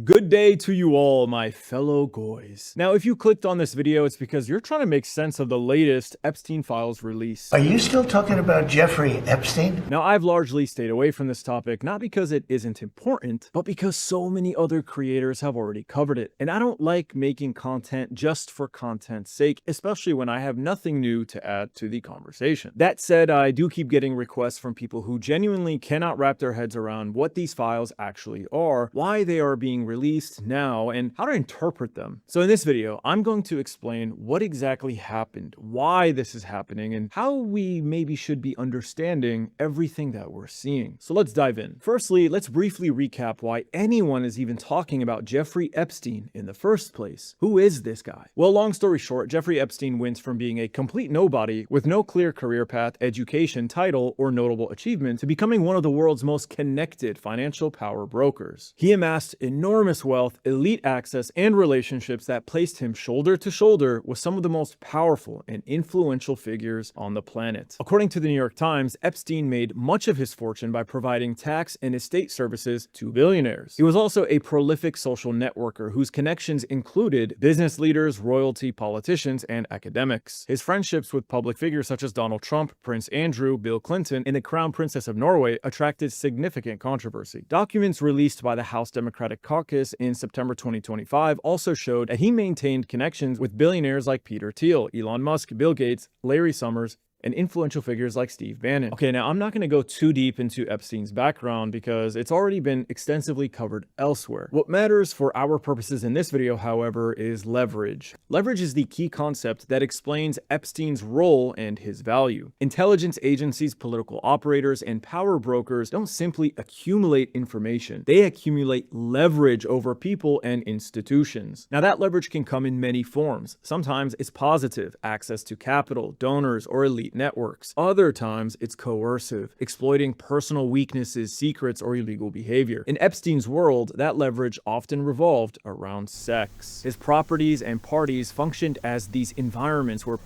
Good day to you all, my fellow goys. Now, if you clicked on this video, it's because you're trying to make sense of the latest Epstein files release. Are you still talking about Jeffrey Epstein? Now, I've largely stayed away from this topic, not because it isn't important, but because so many other creators have already covered it. And I don't like making content just for content's sake, especially when I have nothing new to add to the conversation. That said, I do keep getting requests from people who genuinely cannot wrap their heads around what these files actually are, why they are being released now, and how to interpret them. So in this video, I'm going to explain what exactly happened, why this is happening, and how we maybe should be understanding everything that we're seeing. So let's dive in. Firstly, let's briefly recap why anyone is even talking about Jeffrey Epstein in the first place. Who is this guy? Well, long story short, Jeffrey Epstein went from being a complete nobody with no clear career path, education, title, or notable achievement to becoming one of the world's most connected financial power brokers. He amassed enormous wealth, elite access, and relationships that placed him shoulder to shoulder with some of the most powerful and influential figures on the planet. According to the New York Times, Epstein made much of his fortune by providing tax and estate services to billionaires. He was also a prolific social networker whose connections included business leaders, royalty, politicians, and academics. His friendships with public figures such as Donald Trump, Prince Andrew, Bill Clinton, and the Crown Princess of Norway attracted significant controversy. Documents released by the House Democratic Caucus in September 2025 also showed that he maintained connections with billionaires like Peter Thiel, Elon Musk, Bill Gates, Larry Summers, and influential figures like Steve Bannon. Okay, now I'm not going to go too deep into Epstein's background because it's already been extensively covered elsewhere. What matters for our purposes in this video, however, is leverage. Leverage is the key concept that explains Epstein's role and his value. Intelligence agencies, political operators, and power brokers don't simply accumulate information. They accumulate leverage over people and institutions. Now that leverage can come in many forms. Sometimes it's positive, access to capital, donors, or elite networks. Other times, it's coercive, exploiting personal weaknesses, secrets, or illegal behavior. In Epstein's world, that leverage often revolved around sex. His properties and parties functioned as these environments where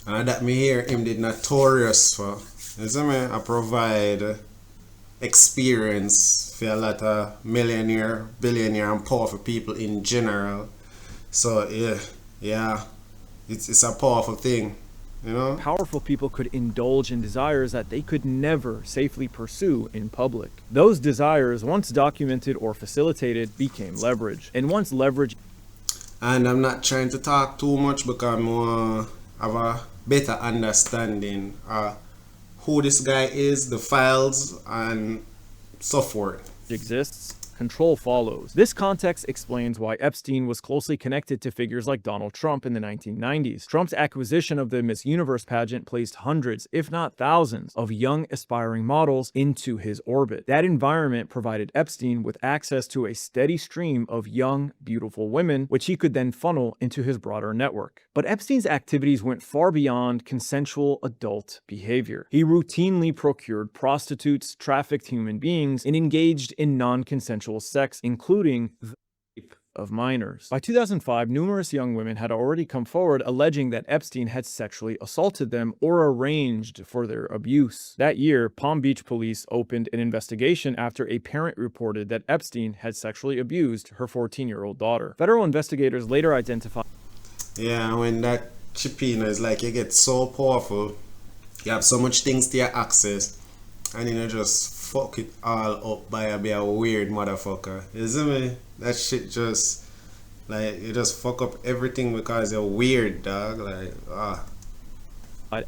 that me hear him did notorious for. You see me? I provide experience for a lot of millionaire, billionaire, and powerful people in general. So yeah, it's a powerful thing. You know? Powerful people could indulge in desires that they could never safely pursue in public. Those desires, once documented or facilitated, became leverage. And once leverage... And I'm not trying to talk too much because I have a better understanding of who this guy is, the files, and so forth. Exists, control follows. This context explains why Epstein was closely connected to figures like Donald Trump in the 1990s. Trump's acquisition of the Miss Universe pageant placed hundreds, if not thousands, of young aspiring models into his orbit. That environment provided Epstein with access to a steady stream of young, beautiful women, which he could then funnel into his broader network. But Epstein's activities went far beyond consensual adult behavior. He routinely procured prostitutes, trafficked human beings, and engaged in non-consensual sex, including the rape of minors. By 2005, numerous young women had already come forward alleging that Epstein had sexually assaulted them or arranged for their abuse. That year, Palm Beach police opened an investigation after a parent reported that Epstein had sexually abused her 14-year-old daughter. Federal investigators later identified... Yeah, when that chipina is like you get so powerful, you have so much things to your access, and you know just fuck it all up by a weird motherfucker. You see me? That shit just like you just fuck up everything because you're weird, dog. Like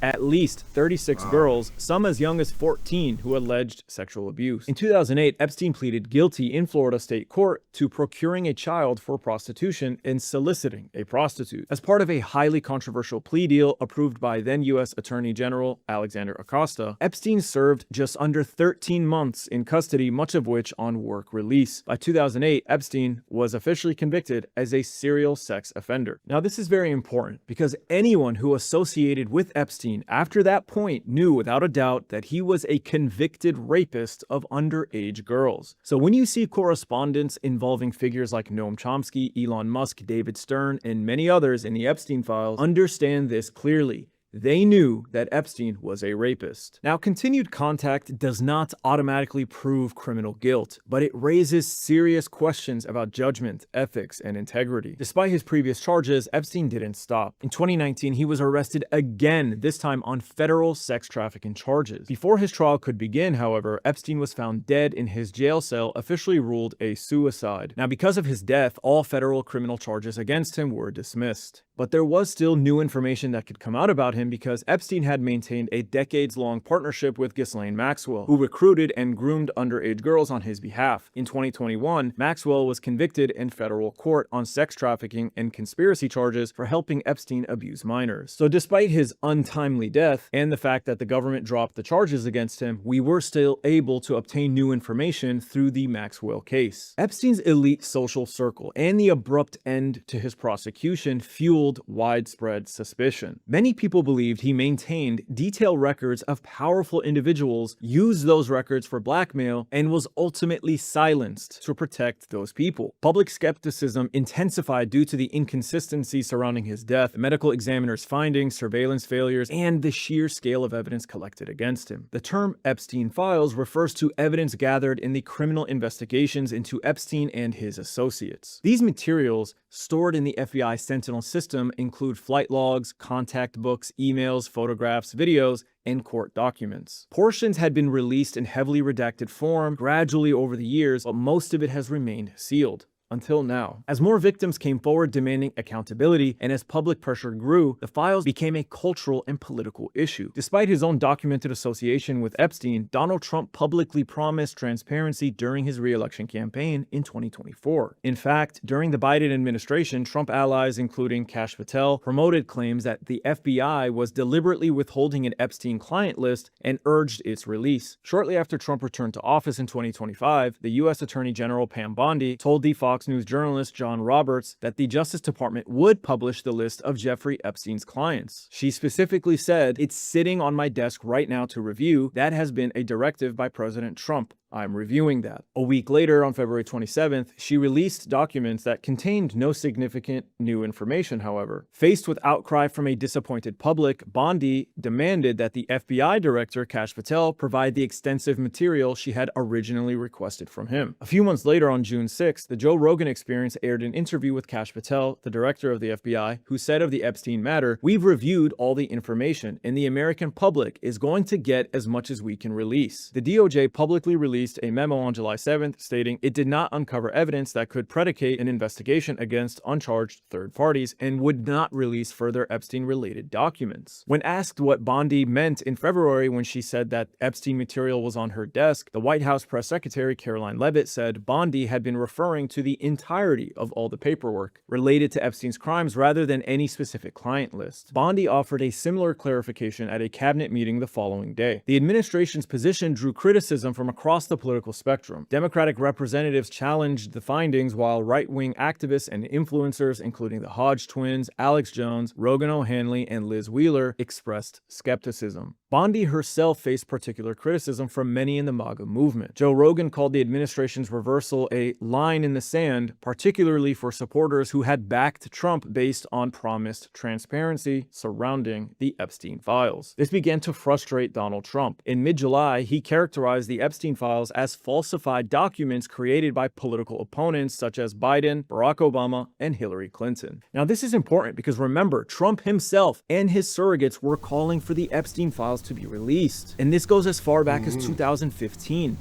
at least 36 girls, some as young as 14, who alleged sexual abuse. In 2008, Epstein pleaded guilty in Florida state court to procuring a child for prostitution and soliciting a prostitute. As part of a highly controversial plea deal approved by then U.S. Attorney General Alexander Acosta, Epstein served just under 13 months in custody, much of which on work release. By 2008, Epstein was officially convicted as a serial sex offender. Now, this is very important because anyone who associated with Epstein after that point knew without a doubt that he was a convicted rapist of underage girls. So when you see correspondence involving figures like Noam Chomsky, Elon Musk, David Stern, and many others in the Epstein files, understand this clearly. They knew that Epstein was a rapist. Now, continued contact does not automatically prove criminal guilt, but it raises serious questions about judgment, ethics, and integrity. Despite his previous charges, Epstein didn't stop. In 2019, he was arrested again, this time on federal sex trafficking charges. Before his trial could begin, however, Epstein was found dead in his jail cell, officially ruled a suicide. Now, because of his death, all federal criminal charges against him were dismissed. But there was still new information that could come out about him because Epstein had maintained a decades-long partnership with Ghislaine Maxwell, who recruited and groomed underage girls on his behalf. In 2021, Maxwell was convicted in federal court on sex trafficking and conspiracy charges for helping Epstein abuse minors. So despite his untimely death and the fact that the government dropped the charges against him, we were still able to obtain new information through the Maxwell case. Epstein's elite social circle and the abrupt end to his prosecution fueled widespread suspicion. Many people believed he maintained detailed records of powerful individuals, used those records for blackmail, and was ultimately silenced to protect those people. Public skepticism intensified due to the inconsistency surrounding his death, medical examiners' findings, surveillance failures, and the sheer scale of evidence collected against him. The term Epstein files refers to evidence gathered in the criminal investigations into Epstein and his associates. These materials, stored in the FBI Sentinel system, include flight logs, contact books, emails, photographs, videos, and court documents. Portions had been released in heavily redacted form gradually over the years, but most of it has remained sealed. Until now. As more victims came forward demanding accountability and as public pressure grew, the files became a cultural and political issue. Despite his own documented association with Epstein, Donald Trump publicly promised transparency during his re-election campaign in 2024. In fact, during the Biden administration, Trump allies, including Kash Patel, promoted claims that the FBI was deliberately withholding an Epstein client list and urged its release. Shortly after Trump returned to office in 2025, the U.S. Attorney General Pam Bondi told the Fox News journalist John Roberts that the Justice Department would publish the list of Jeffrey Epstein's clients. She specifically said, "It's sitting on my desk right now to review. That has been a directive by President Trump. I'm reviewing that." A week later, on February 27th, she released documents that contained no significant new information, however. Faced with outcry from a disappointed public, Bondi demanded that the FBI director, Kash Patel, provide the extensive material she had originally requested from him. A few months later, on June 6th, the Joe Rogan Experience aired an interview with Kash Patel, the director of the FBI, who said of the Epstein matter, "We've reviewed all the information, and the American public is going to get as much as we can release." The DOJ publicly released a memo on July 7th stating it did not uncover evidence that could predicate an investigation against uncharged third parties and would not release further Epstein-related documents. When asked what Bondi meant in February when she said that Epstein material was on her desk, the White House press secretary Caroline Leavitt said Bondi had been referring to the entirety of all the paperwork related to Epstein's crimes rather than any specific client list. Bondi offered a similar clarification at a cabinet meeting the following day. The administration's position drew criticism from across the political spectrum. Democratic representatives challenged the findings, while right-wing activists and influencers, including the Hodge twins, Alex Jones, Rogan O'Hanley, and Liz Wheeler, expressed skepticism. Bondi herself faced particular criticism from many in the MAGA movement. Joe Rogan called the administration's reversal a line in the sand, particularly for supporters who had backed Trump based on promised transparency surrounding the Epstein files. This began to frustrate Donald Trump. In mid-July, he characterized the Epstein files as falsified documents created by political opponents such as Biden, Barack Obama, and Hillary Clinton. Now, this is important because remember, Trump himself and his surrogates were calling for the Epstein files to be released. And this goes as far back as 2015.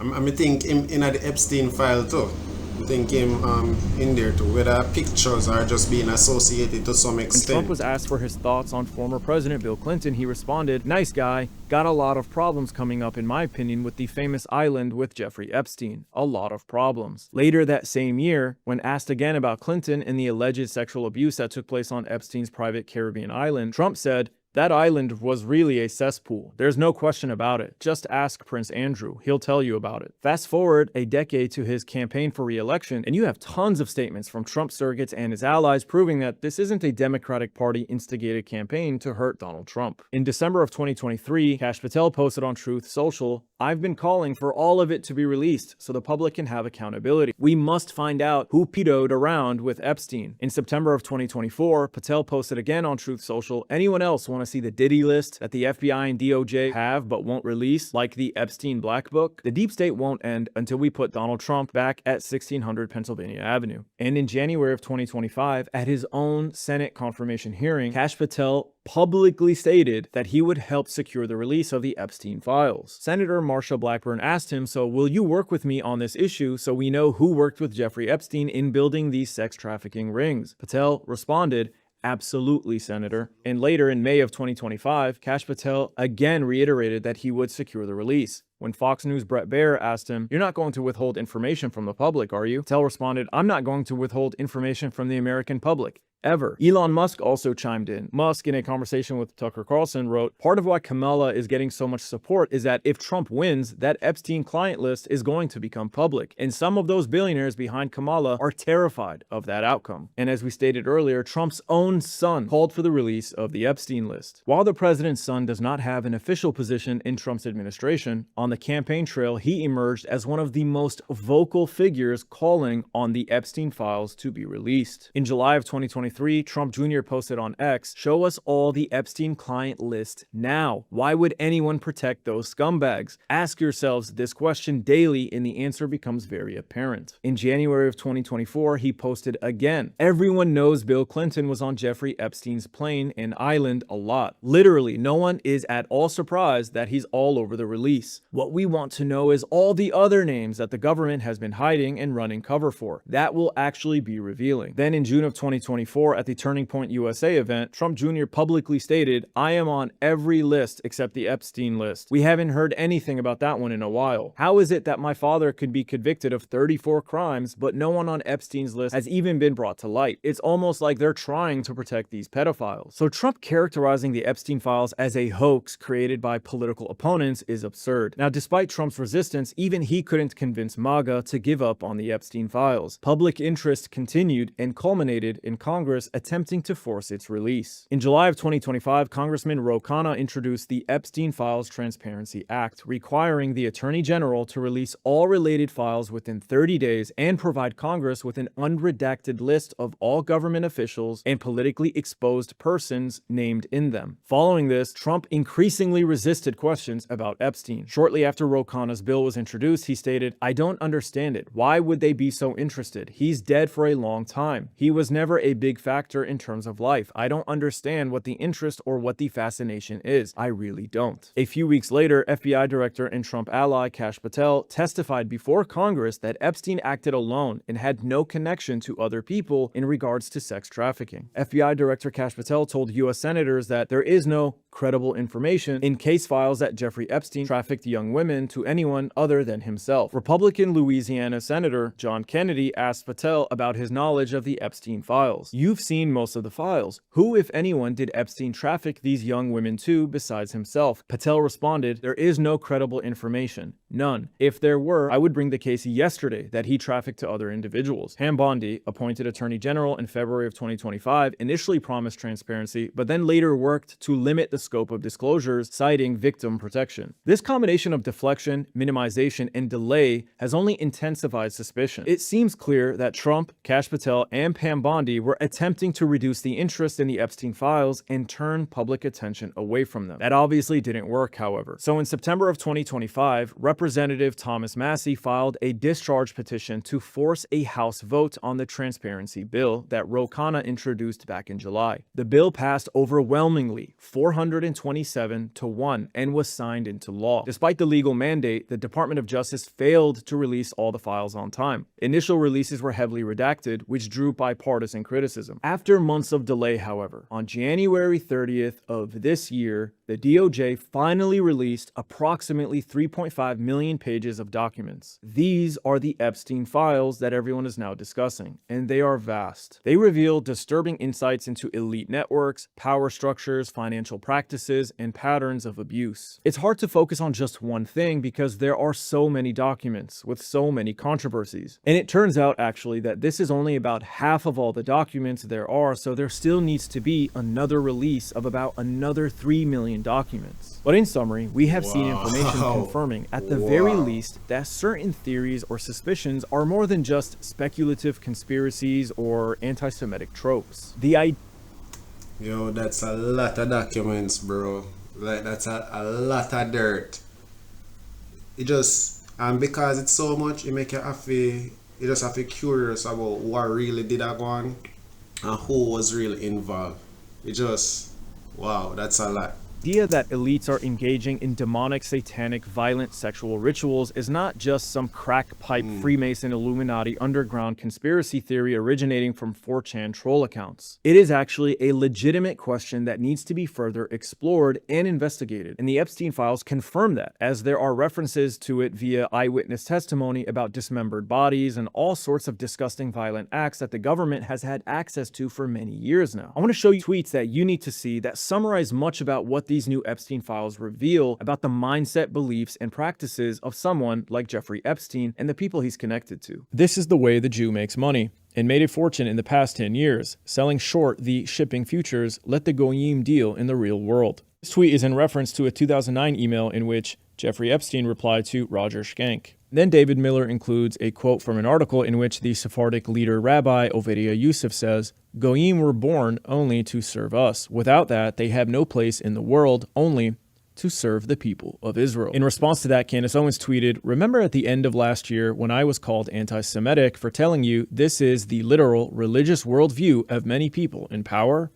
I think him in the Epstein file too. I think him in there too, whether pictures are just being associated to some extent. When Trump was asked for his thoughts on former President Bill Clinton, he responded, "Nice guy, got a lot of problems coming up in my opinion with the famous island with Jeffrey Epstein. A lot of problems." Later that same year, when asked again about Clinton and the alleged sexual abuse that took place on Epstein's private Caribbean island, Trump said, That island was really a cesspool. There's no question about it. Just ask Prince Andrew. He'll tell you about it. Fast forward a decade to his campaign for re-election, and you have tons of statements from Trump surrogates and his allies proving that this isn't a Democratic Party instigated campaign to hurt Donald Trump. In December of 2023, Kash Patel posted on Truth Social, "I've been calling for all of it to be released so the public can have accountability. We must find out who pedoed around with Epstein." In September of 2024, Patel posted again on Truth Social, "Anyone else want to see the Diddy list that the FBI and DOJ have but won't release, like the Epstein Black Book? The deep state won't end until we put Donald Trump back at 1600 Pennsylvania Avenue." And in January of 2025, at his own Senate confirmation hearing, Kash Patel publicly stated that he would help secure the release of the Epstein files. Senator Marsha Blackburn asked him, "So will you work with me on this issue so we know who worked with Jeffrey Epstein in building these sex trafficking rings?" Patel responded, "Absolutely, Senator." And later in May of 2025, Kash Patel again reiterated that he would secure the release. When Fox News' Brett Baier asked him, "You're not going to withhold information from the public, are you?" Patel responded, "I'm not going to withhold information from the American public. Ever." Elon Musk also chimed in. Musk, in a conversation with Tucker Carlson, wrote, "Part of why Kamala is getting so much support is that if Trump wins, that Epstein client list is going to become public. And some of those billionaires behind Kamala are terrified of that outcome." And as we stated earlier, Trump's own son called for the release of the Epstein list. While the president's son does not have an official position in Trump's administration, on the campaign trail, he emerged as one of the most vocal figures calling on the Epstein files to be released. In July of 2023, Trump Jr. posted on X, "Show us all the Epstein client list now. Why would anyone protect those scumbags? Ask yourselves this question daily and the answer becomes very apparent." In January of 2024, he posted again, "Everyone knows Bill Clinton was on Jeffrey Epstein's plane and island a lot. Literally, no one is at all surprised that he's all over the release. What we want to know is all the other names that the government has been hiding and running cover for. That will actually be revealing." Then in June of 2024, at the Turning Point USA event, Trump Jr. publicly stated, "I am on every list except the Epstein list. We haven't heard anything about that one in a while. How is it that my father could be convicted of 34 crimes, but no one on Epstein's list has even been brought to light? It's almost like they're trying to protect these pedophiles." So Trump characterizing the Epstein files as a hoax created by political opponents is absurd. Now, despite Trump's resistance, even he couldn't convince MAGA to give up on the Epstein files. Public interest continued and culminated in Congress attempting to force its release. In July of 2025, Congressman Ro Khanna introduced the Epstein Files Transparency Act, requiring the Attorney General to release all related files within 30 days and provide Congress with an unredacted list of all government officials and politically exposed persons named in them. Following this, Trump increasingly resisted questions about Epstein. Shortly after Ro Khanna's bill was introduced, he stated, "I don't understand it. Why would they be so interested? He's dead for a long time. He was never a big factor in terms of life. I don't understand what the interest or what the fascination is. I really don't." A few weeks later, FBI Director and Trump ally Kash Patel testified before Congress that Epstein acted alone and had no connection to other people in regards to sex trafficking. FBI Director Kash Patel told U.S. senators that there is no credible information in case files that Jeffrey Epstein trafficked young women to anyone other than himself. Republican Louisiana Senator John Kennedy asked Patel about his knowledge of the Epstein files. "You've seen most of the files. Who, if anyone, did Epstein traffic these young women to besides himself?" Patel responded, "There is no credible information. None. If there were, I would bring the case yesterday that he trafficked to other individuals." Pam Bondi, appointed Attorney General in February of 2025, initially promised transparency, but then later worked to limit the scope of disclosures, citing victim protection. This combination of deflection, minimization, and delay has only intensified suspicion. It seems clear that Trump, Kash Patel, and Pam Bondi were attempting to reduce the interest in the Epstein files and turn public attention away from them. That obviously didn't work, however. So in September of 2025, Representative Thomas Massie filed a discharge petition to force a House vote on the transparency bill that Ro Khanna introduced back in July. The bill passed overwhelmingly, 427-1, and was signed into law. Despite the legal mandate, the Department of Justice failed to release all the files on time. Initial releases were heavily redacted, which drew bipartisan criticism. After months of delay, however, on January 30th of this year, the DOJ finally released approximately 3.5 million pages of documents. These are the Epstein files that everyone is now discussing, and they are vast. They reveal disturbing insights into elite networks, power structures, financial practices, and patterns of abuse. It's hard to focus on just one thing because there are so many documents with so many controversies. And it turns out actually that this is only about half of all the documents there are, so there still needs to be another release of about another 3 million documents. But in summary, we have seen information confirming, at the very least, that certain theories or suspicions are more than just speculative conspiracies or anti-Semitic tropes. Yo, that's a lot of documents, bro. Like, that's a lot of dirt. It just, and because it's so much, it make you just have to curious about what really did that go on and who was really involved. It just, wow, that's a lot. The idea that elites are engaging in demonic, satanic, violent sexual rituals is not just some crack pipe Freemason Illuminati underground conspiracy theory originating from 4chan troll accounts. It is actually a legitimate question that needs to be further explored and investigated, and the Epstein files confirm that, as there are references to it via eyewitness testimony about dismembered bodies and all sorts of disgusting violent acts that the government has had access to for many years now. I want to show you tweets that you need to see that summarize much about what these new Epstein files reveal about the mindset, beliefs, and practices of someone like Jeffrey Epstein and the people he's connected to. This is the way the Jew makes money, and made a fortune in the past 10 years, selling short the shipping futures, let the goyim deal in the real world. This tweet is in reference to a 2009 email in which Jeffrey Epstein replied to Roger Schenck. Then David Miller includes a quote from an article in which the Sephardic leader Rabbi Ovadia Yusuf says, "Goyim were born only to serve us. Without that, they have no place in the world, only to serve the people of Israel." In response to that, Candace Owens tweeted, "Remember at the end of last year when I was called anti-Semitic for telling you this is the literal religious worldview of many people in power?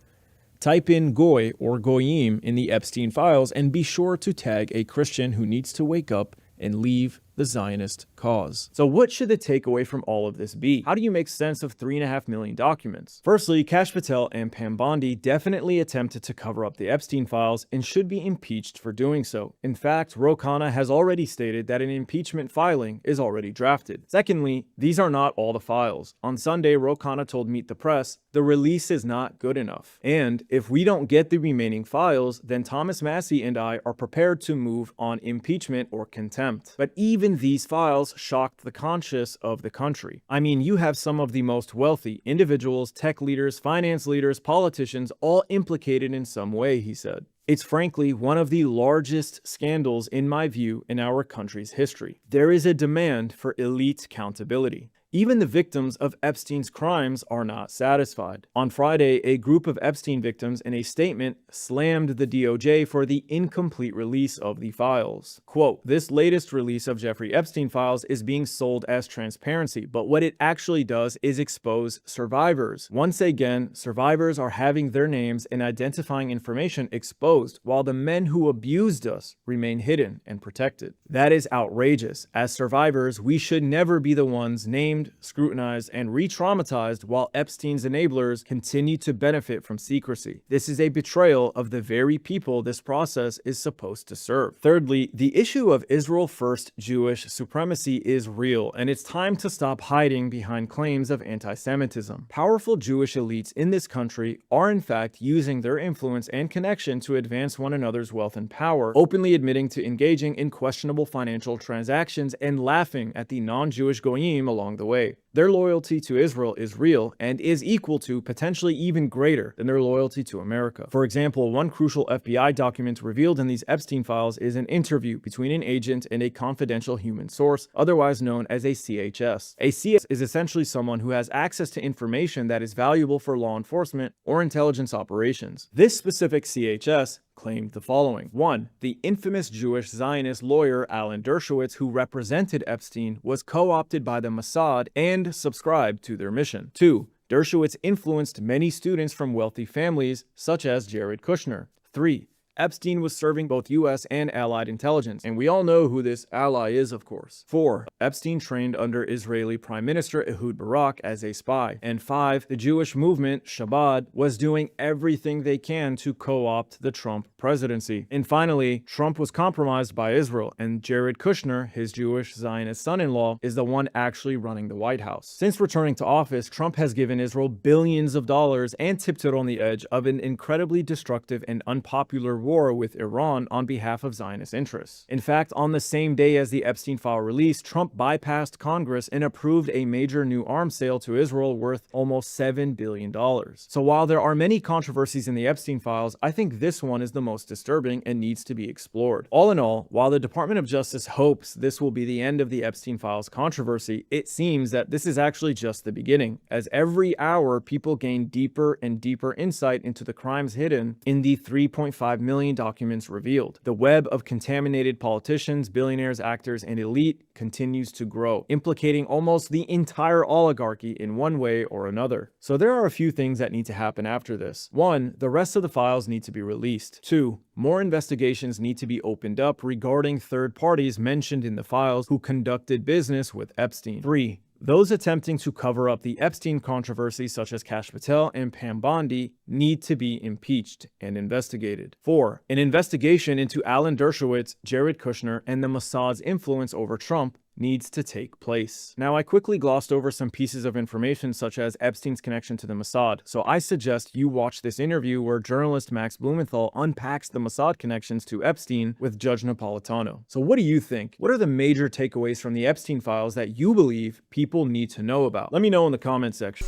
Type in Goy or Goyim in the Epstein files and be sure to tag a Christian who needs to wake up and leave the Zionist cause." So what should the takeaway from all of this be? How do you make sense of 3.5 million documents? Firstly, Kash Patel and Pam Bondi definitely attempted to cover up the Epstein files and should be impeached for doing so. In fact, Ro Khanna has already stated that an impeachment filing is already drafted. Secondly, these are not all the files. On Sunday, Ro Khanna told Meet the Press, the release is not good enough. And if we don't get the remaining files, then Thomas Massie and I are prepared to move on impeachment or contempt. But even these files shocked the conscience of the country. I mean, you have some of the most wealthy individuals, tech leaders, finance leaders, politicians, all implicated in some way, he said. It's frankly one of the largest scandals, in my view, in our country's history. There is a demand for elite accountability. Even the victims of Epstein's crimes are not satisfied. On Friday, a group of Epstein victims in a statement slammed the DOJ for the incomplete release of the files. Quote, "This latest release of Jeffrey Epstein files is being sold as transparency, but what it actually does is expose survivors. Once again, survivors are having their names and identifying information exposed, while the men who abused us remain hidden and protected. That is outrageous. As survivors, we should never be the ones named, scrutinized, and re-traumatized while Epstein's enablers continue to benefit from secrecy. This is a betrayal of the very people this process is supposed to serve." Thirdly, the issue of Israel First Jewish supremacy is real, and it's time to stop hiding behind claims of anti-Semitism. Powerful Jewish elites in this country are in fact using their influence and connection to advance one another's wealth and power, openly admitting to engaging in questionable financial transactions and laughing at the non-Jewish goyim along the way. Their loyalty to Israel is real and is equal to, potentially even greater than their loyalty to America. For example, one crucial FBI document revealed in these Epstein files is an interview between an agent and a confidential human source, otherwise known as a CHS. A CHS is essentially someone who has access to information that is valuable for law enforcement or intelligence operations. This specific CHS claimed the following. 1. The infamous Jewish Zionist lawyer Alan Dershowitz, who represented Epstein, was co-opted by the Mossad and subscribed to their mission. 2. Dershowitz influenced many students from wealthy families, such as Jared Kushner. 3. Epstein was serving both US and allied intelligence, and we all know who this ally is, of course. 4. Epstein trained under Israeli Prime Minister Ehud Barak as a spy. And 5. The Jewish movement, Shabbat, was doing everything they can to co-opt the Trump presidency. And finally, Trump was compromised by Israel, and Jared Kushner, his Jewish Zionist son-in-law, is the one actually running the White House. Since returning to office, Trump has given Israel billions of dollars and tipped it on the edge of an incredibly destructive and unpopular war with Iran on behalf of Zionist interests. In fact, on the same day as the Epstein file released, Trump bypassed Congress and approved a major new arms sale to Israel worth almost $7 billion. So while there are many controversies in the Epstein files, I think this one is the most disturbing and needs to be explored. All in all, while the Department of Justice hopes this will be the end of the Epstein files controversy, it seems that this is actually just the beginning, as every hour people gain deeper and deeper insight into the crimes hidden in the 3.5 million documents revealed. The web of contaminated politicians, billionaires, actors, and elite continues to grow, implicating almost the entire oligarchy in one way or another. So there are a few things that need to happen after this. 1. The rest of the files need to be released. 2. More investigations need to be opened up regarding third parties mentioned in the files who conducted business with Epstein. 3. Those attempting to cover up the Epstein controversy, such as Kash Patel and Pam Bondi, need to be impeached and investigated. 4. An investigation into Alan Dershowitz, Jared Kushner, and the Mossad's influence over Trump needs to take place. Now, I quickly glossed over some pieces of information such as Epstein's connection to the Mossad, so I suggest you watch this interview where journalist Max Blumenthal unpacks the Mossad connections to Epstein with Judge Napolitano. So what do you think? What are the major takeaways from the Epstein files that you believe people need to know about? Let me know in the comment section.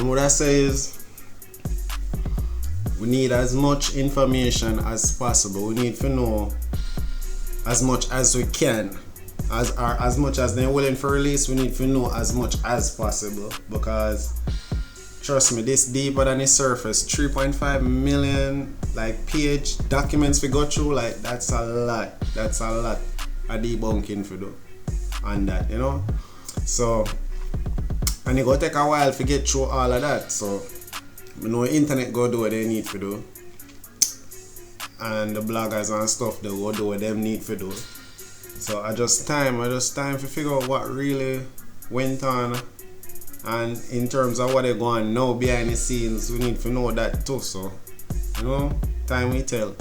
What I say is, we need as much information as possible. We need to know as much as we can. As much as they're willing for release, we need to know as much as possible, because trust me, this deeper than the surface. 3.5 million page documents we go through, that's a lot of debunking to do on that, you know. So, and it go take a while to get through all of that. So you know, internet go do what they need to do, and the bloggers and stuff, they go do what them need to do. So I just time to figure out what really went on, and in terms of what they're going on now behind the scenes, we need to know that too. So, you know, time will tell.